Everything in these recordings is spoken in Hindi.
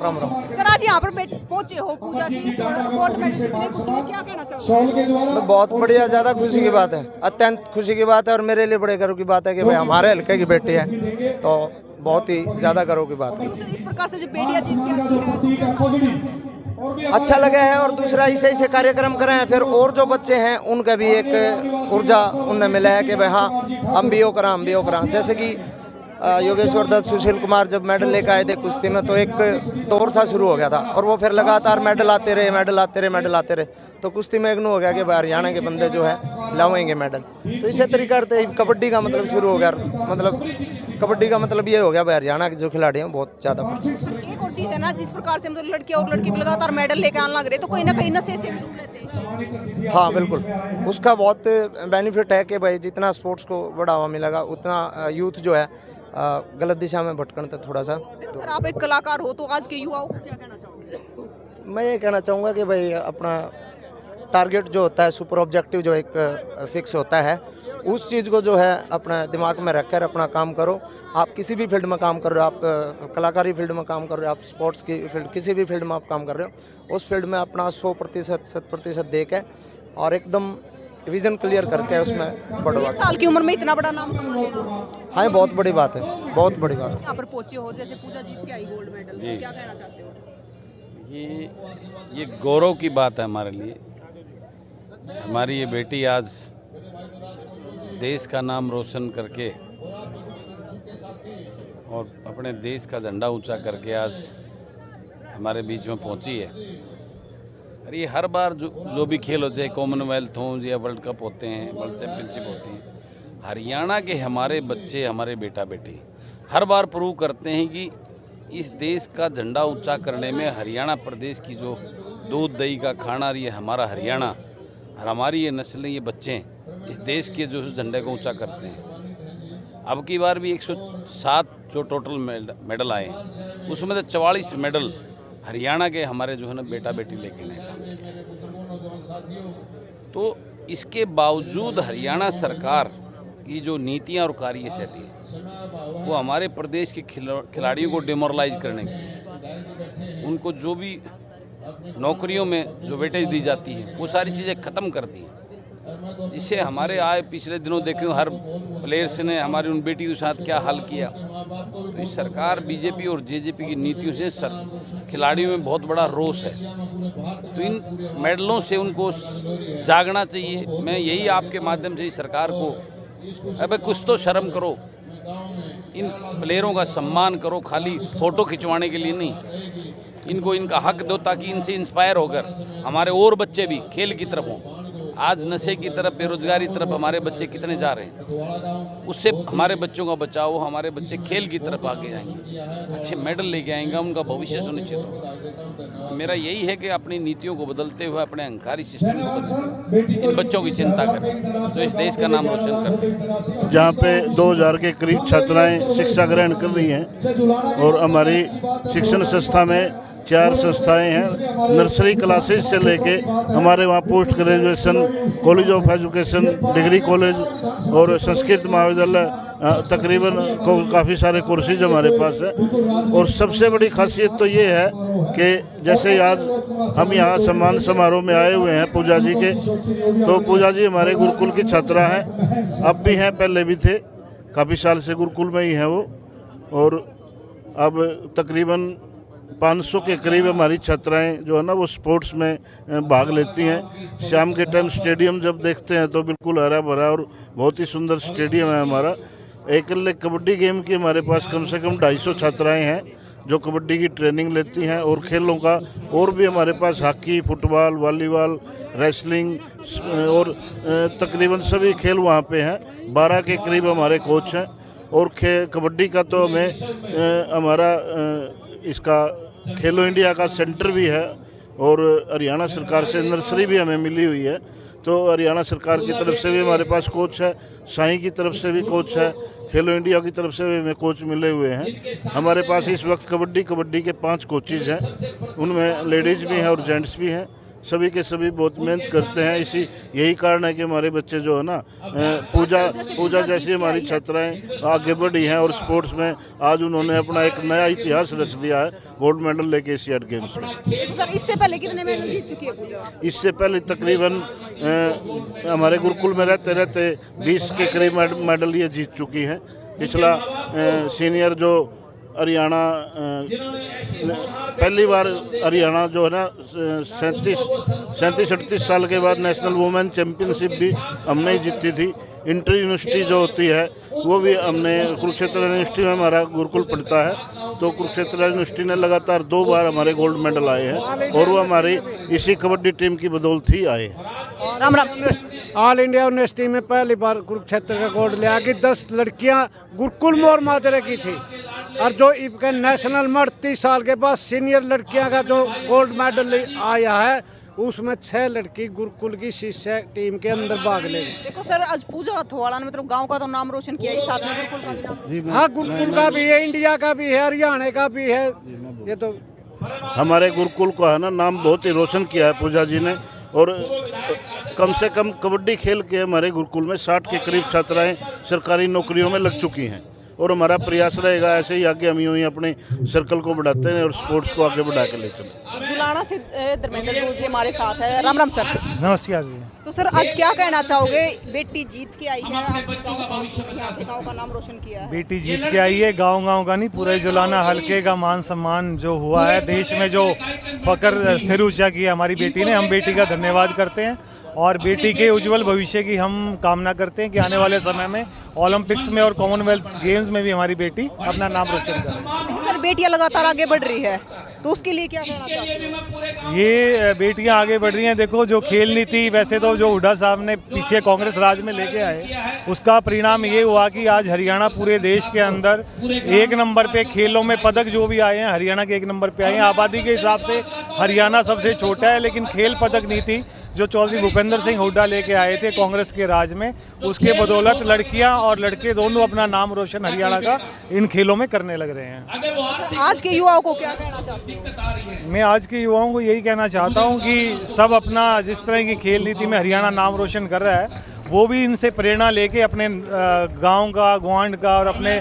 राम राम। सर आज यहाँ पर पहुंचे हो, पूजा की गोल्ड मेडल जीतने खुशी में क्या कहना चाहोगे? तो बहुत बढ़िया, ज़्यादा खुशी की बात है, अत्यंत खुशी की बात है। और मेरे लिए बड़े गर्व की बात है कि भाई हमारे हल्के की बेटी है, तो बहुत ही ज़्यादा गर्व की बात है। तो सर इस प्रकार से जब बेटियां जीत के आती है तो कैसा लगता है? अच्छा लगा है। और दूसरा ऐसे कार्यक्रम करें फिर और जो बच्चे हैं उनका भी एक ऊर्जा उनमें मिला है कि भाई हाँ हम भी वो करा। जैसे कि योगेश्वर दत्त, सुशील कुमार जब मेडल लेकर आए थे कुश्ती में, तो एक दौर सा शुरू हो गया था और वो फिर लगातार मेडल आते रहे। तो कुश्ती में एक नु हो गया कि भाई हरियाणा के बंदे जो है लावेंगे मेडल। तो इसी तरीके से कबड्डी का मतलब शुरू हो गया। मतलब कबड्डी का मतलब ये हो गया भाई हरियाणा के जो खिलाड़ी हैं बहुत ज़्यादा। सर एक और चीज है ना, जिस प्रकार से मतलब लड़के और लड़की भी लगातार मेडल लेके आने लग रहे, तो कहीं ना कहीं नशे से भी दूर रहते हैं। हाँ बिल्कुल, उसका बहुत बेनिफिट है कि भाई जितना स्पोर्ट्स को बढ़ावा मिलेगा उतना यूथ जो है गलत दिशा में भटकते थोड़ा सा। सर आप एक कलाकार हो, तो आज के युवाओं को क्या कहना चाहोगे? मैं ये कहना चाहूँगा कि भाई अपना टारगेट जो होता है, सुपर ऑब्जेक्टिव जो एक फिक्स होता है, उस चीज़ को जो है अपना दिमाग में रखकर अपना काम करो। आप किसी भी फील्ड में काम कर रहे हो, आप कलाकारी फील्ड में काम कर रहे हो, आप स्पोर्ट्स की फील्ड, किसी भी फील्ड में आप काम कर रहे हो, उस फील्ड में अपना 100% 100% दे के और एकदम विजन क्लियर करके उसमें बढ़वा। 20 साल की उम्र में इतना बड़ा नाम कमा लेना, हाँ, ये बहुत बड़ी बात है, बहुत बड़ी बात है। यहाँ पर पहुंचे हो, जैसे पूजा जीत के आई गोल्ड मेडल, तो क्या कहना चाहते हो? ये गौरव की बात है हमारे लिए। हमारी ये बेटी आज देश का नाम रोशन करके और अपने देश का झंडा ऊंचा करके आज हमारे बीच में पहुंची है। और ये हर बार जो भी खेल होते हैं, कॉमनवेल्थ हो या वर्ल्ड कप होते हैं, वर्ल्ड चैंपियनशिप होती हैं, हरियाणा के हमारे बच्चे, हमारे बेटा बेटी हर बार प्रूव करते हैं कि इस देश का झंडा ऊंचा करने में हरियाणा प्रदेश की जो दूध दही का खाना रही है हमारा हरियाणा, और हमारी ये नस्लें, ये बच्चे इस देश के जो झंडे को ऊंचा करते हैं। अब की बार भी 107 जो टोटल मेडल आए हैं, उसमें से 44 मेडल हरियाणा के हमारे जो है ना बेटा बेटी लेके गए। तो इसके बावजूद हरियाणा सरकार की जो नीतियां और कार्यशैली है वो हमारे प्रदेश के खिलाड़ियों को डिमोरलाइज करने की, उनको जो भी नौकरियों में जो वेटेज दी जाती है वो सारी चीज़ें ख़त्म कर दी। जिससे हमारे आए पिछले दिनों देखे हर प्लेयर्स ने हमारी उन बेटियों के साथ क्या हाल किया। तो इस सरकार बीजेपी और जेजेपी की नीतियों से खिलाड़ियों में बहुत बड़ा रोष है। तो इन मेडलों से उनको जागना चाहिए। मैं यही आपके माध्यम से इस सरकार को, अबे कुछ तो शर्म करो, इन प्लेयरों का सम्मान करो, खाली फ़ोटो खिंचवाने के लिए नहीं, इनको इनका हक दो ताकि इनसे इंस्पायर होकर हमारे और बच्चे भी खेल की तरफ हों। आज नशे की तरफ, बेरोजगारी तरफ हमारे बच्चे कितने जा रहे हैं, उससे हमारे बच्चों का बचाओ, हमारे बच्चे खेल की तरफ आगे जाएंगे, अच्छे मेडल लेके आएंगे, उनका भविष्य सुनिश्चित होगा। मेरा यही है कि अपनी नीतियों को बदलते हुए, अपने अहंकारी सिस्टम को बदलते इन बच्चों की चिंता करें जो इस देश का नाम रोशन करें। जहाँ पे 2000 के करीब छात्राएँ शिक्षा ग्रहण कर रही हैं और हमारी शिक्षण संस्था में 4 संस्थाएं हैं, नर्सरी क्लासेस से लेके हमारे वहाँ post graduation, college of education, degree college और संस्कृत महाविद्यालय, तकरीबन काफ़ी सारे कोर्सेज हमारे पास है। और सबसे बड़ी खासियत तो ये है कि जैसे आज हम यहाँ सम्मान समारोह में आए हुए हैं पूजा जी के, तो पूजा जी हमारे गुरुकुल की छात्रा हैं, अब भी हैं, पहले भी थे, काफ़ी साल से गुरुकुल में ही हैं वो। और अब तकरीबन 500 के करीब हमारी छात्राएं जो है ना वो स्पोर्ट्स में भाग लेती हैं। शाम के टाइम स्टेडियम जब देखते हैं तो बिल्कुल हरा भरा और बहुत ही सुंदर स्टेडियम है हमारा। एकल कबड्डी गेम की हमारे पास कम से कम 250 छात्राएं हैं जो कबड्डी की ट्रेनिंग लेती हैं। और खेलों का और भी हमारे पास हॉकी, फुटबॉल, वॉलीबॉल, रेसलिंग और तकरीबन सभी खेल वहाँ पे हैं। 12 के करीब हमारे कोच हैं। और कबड्डी का तो हमें हमारा इसका खेलो इंडिया का सेंटर भी है और हरियाणा सरकार से नर्सरी भी हमें मिली हुई है। तो हरियाणा सरकार की तरफ से भी हमारे पास कोच है, साईं की तरफ से भी कोच है, खेलो इंडिया की तरफ से भी हमें कोच मिले हुए हैं। हमारे पास इस वक्त कबड्डी के 5 कोचेज़ हैं, उनमें लेडीज़ भी हैं और जेंट्स भी हैं। सभी के सभी बहुत मेहनत करते हैं। इसी यही कारण है कि हमारे बच्चे जो है ना पूजा जैसी हमारी छात्राएं आगे बढ़ी हैं और स्पोर्ट्स में आज उन्होंने अपना एक नया इतिहास रच दिया है गोल्ड मेडल लेके एशियाड गेम्स में। सर इससे पहले कितने मेडल जीत चुकी है पूजा? इससे पहले तकरीबन हमारे गुरुकुल में रहते रहते 20 के करीब मेडल ये जीत चुकी हैं। पिछला सीनियर जो हरियाणा पहली बार हरियाणा जो है ना 37-38 साल के बाद नेशनल वुमेन चैम्पियनशिप भी हमने ही जीती थी। इंटर यूनिवर्सिटी जो होती है वो भी हमने कुरुक्षेत्र यूनिवर्सिटी में हमारा गुरुकुल पढ़ता है, तो कुरुक्षेत्र यूनिवर्सिटी ने लगातार 2 बार हमारे गोल्ड मेडल आए हैं और वो हमारी इसी कबड्डी टीम की बदौलत ही आए हैं। Ram Ram. All India university में पहली बार कुरुक्षेत्र का गोल्ड लिया कि 10 लड़कियां गुरुकुल में और मादरे की थी, और जो इनके नेशनल में 30 साल के बाद सीनियर लड़कियां का जो गोल्ड मेडल आया है उसमें 6 लड़की गुरुकुल की शिष्य टीम के अंदर भाग ले। देखो सर आज पूजा अथवाड़ा ने मतलब गांव का तो नाम रोशन किया, इस साथ में गुरुकुल का भी नाम। हाँ गुरुकुल का भी है, इंडिया का भी है, हरियाणा का भी है। ये तो हमारे गुरुकुल को है ना नाम बहुत ही रोशन किया है पूजा जी ने, और कम से कम कबड्डी खेल के हमारे गुरुकुल में 60 के करीब छात्राएं सरकारी नौकरियों में लग चुकी हैं और हमारा प्रयास रहेगा ऐसे ही आगे हम यूँ ही अपने सर्कल को बढ़ाते हैं और स्पोर्ट्स को आगे बढ़ा के ले चलें। जुलाना से धर्मेंद्र जी हमारे साथ है। राम राम सर। नमस्कार जी। तो सर आज क्या कहना चाहोगे? बेटी जीत के आई है, यहाँ के गाँव का नाम रोशन किया है। बेटी जीत के आई है, गांव का नहीं पूरे जुलाना हल्के का मान सम्मान जो हुआ है, देश में जो फकर सिर ऊंचा किया हमारी बेटी ने, हम बेटी का धन्यवाद करते हैं और बेटी के उज्जवल भविष्य की हम कामना करते हैं कि आने वाले समय में ओलंपिक्स में और कॉमनवेल्थ गेम्स में भी हमारी बेटी अपना नाम रोशन करे। सर बेटियां लगातार आगे बढ़ रही है तो उसके लिए क्या कहना चाहते हैं? ये बेटियां आगे बढ़ रही हैं। देखो जो खेल नीति वैसे तो जो हुड्डा साहब ने पीछे कांग्रेस राज में लेके आए उसका परिणाम ये हुआ कि आज हरियाणा पूरे देश के अंदर 1 नंबर पे खेलों में पदक जो भी आए हैं हरियाणा के 1 नंबर पे आए हैं। आबादी के हिसाब से हरियाणा सबसे छोटा है, लेकिन खेल पदक नीति जो चौधरी भूपेंद्र सिंह हुड्डा लेके आए थे कांग्रेस के राज में, उसके बदौलत लड़कियां और लड़के दोनों अपना नाम रोशन हरियाणा का इन खेलों में करने लग रहे हैं। आज के युवाओं को क्या कहना चाहते हो? मैं आज के युवाओं को यही कहना चाहता हूं कि सब अपना जिस तरह की खेल नीति में हरियाणा नाम रोशन कर रहा है वो भी इनसे प्रेरणा लेके अपने गांव का, ग्वांड का और अपने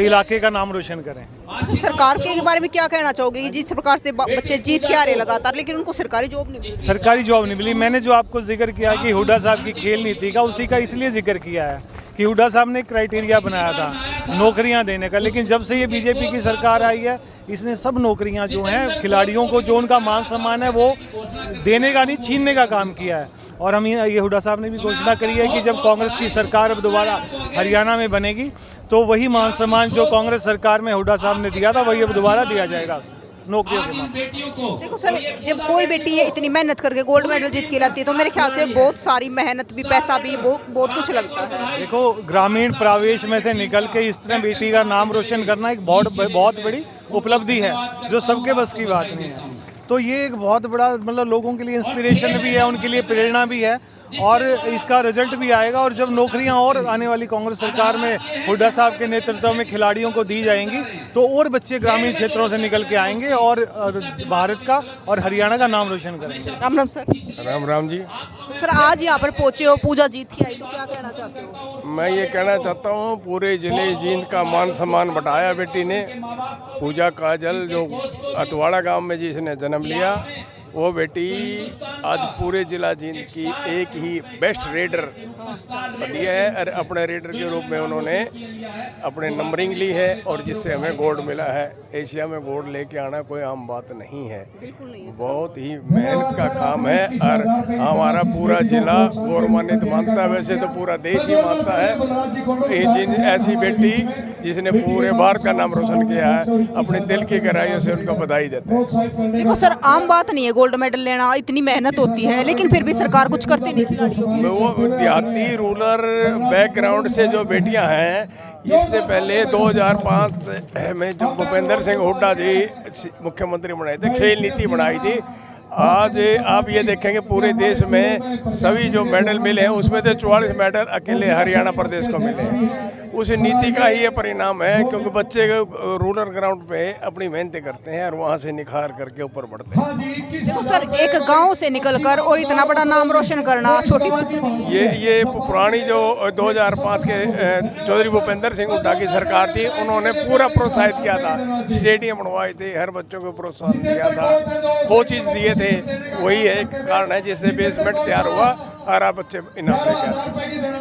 इलाके का नाम रोशन करें। सरकार के बारे में क्या कहना चाहोगे? जिस प्रकार से बच्चे जीत के आ रहे लगातार लेकिन उनको सरकारी जॉब नहीं मिली। सरकारी जॉब नहीं मिली। मैंने जो आपको जिक्र किया कि हुड्डा साहब की खेल नीति का, उसी का इसलिए जिक्र किया है कि हुड्डा साहब ने क्राइटेरिया बनाया था नौकरियां देने का, लेकिन जब से ये बीजेपी की सरकार आई है इसने सब नौकरियां जो हैं खिलाड़ियों को जो उनका मान सम्मान है वो देने का नहीं छीनने का काम किया है। और हम ये हुड्डा साहब ने भी घोषणा करी है कि जब कांग्रेस की सरकार अब दोबारा हरियाणा में बनेगी तो वही मान सम्मान जो कांग्रेस सरकार में हुड्डा साहब ने दिया था वही अब दोबारा दिया जाएगा नौकरियों के मामले। देखो सर जब कोई बेटी इतनी मेहनत करके गोल्ड मेडल जीत के लाती है तो मेरे ख्याल से बहुत सारी मेहनत भी, पैसा भी, बहुत कुछ लगता है। देखो ग्रामीण प्रवेश में से निकल के इस तरह बेटी का नाम रोशन करना एक बहुत बड़ी उपलब्धि है जो सबके बस की बात नहीं है। तो ये एक बहुत बड़ा मतलब लोगों के लिए इंस्पिरेशन भी है, उनके लिए प्रेरणा भी है और इसका रिजल्ट भी आएगा। और जब नौकरियां और आने वाली कांग्रेस सरकार में हुड्डा साहब के नेतृत्व में खिलाड़ियों को दी जाएंगी तो और बच्चे ग्रामीण क्षेत्रों से निकल के आएंगे और भारत का और हरियाणा का नाम रोशन करेंगे। राम राम सर। राम राम जी। सर आज यहाँ पर पहुँचे हो, पूजा जीत के आई, तो क्या कहना चाहते हो? मैं ये कहना चाहता हूँ पूरे जिले जींद का मान सम्मान बढ़ाया बेटी ने। पूजा काजल जो अतवाड़ा गांव में जिसने जन्म लिया वो बेटी आज पूरे जिला जींद की एक ही बेस्ट रेडर बनी है और अपने रेडर के रूप में उन्होंने अपने नंबरिंग ली है और जिससे हमें गोल्ड मिला है। एशिया में गोल्ड लेके आना कोई आम बात नहीं है, बहुत ही मेहनत का काम है और हमारा पूरा जिला गौरवान्वित मानता है। वैसे तो पूरा देश ही मानता है ये जिन ऐसी बेटी जिसने पूरे भारत का नाम रोशन किया है, अपने दिल की गहराइयों से उनको बधाई देते हैं। देखो सर आम बात नहीं है गोल्ड मेडल लेना, इतनी मेहनत होती है लेकिन फिर भी सरकार कुछ करती नहीं खिलाड़ियों के लिए। वो देहाती रूरल बैकग्राउंड से जो बेटियां हैं, इससे पहले 2005 में जब भूपेंद्र सिंह हुड्डा जी मुख्यमंत्री बनाए थे खेल नीति बनाई थी। आज आप ये देखेंगे पूरे देश में सभी जो मेडल मिले हैं उसमें से 44 मेडल अकेले हरियाणा प्रदेश को मिले हैं। उस नीति का ही ये परिणाम है, क्योंकि बच्चे रूरल ग्राउंड पे अपनी मेहनतें करते हैं और वहाँ से निखार करके ऊपर बढ़ते हैं। देखो सर, एक गांव से निकलकर और इतना बड़ा नाम रोशन करना छोटी बात नहीं। ये पुरानी जो 2005 के चौधरी भूपेंद्र सिंह हुड्डा की सरकार थी, उन्होंने पूरा प्रोत्साहित किया था, स्टेडियम बनवाए थे, हर बच्चों को प्रोत्साहन दिया था, कोचेज दिए थे। वही एक कारण है जिससे बेसमेंट तैयार हुआ और आप बच्चे इनाम लेके आते हैं।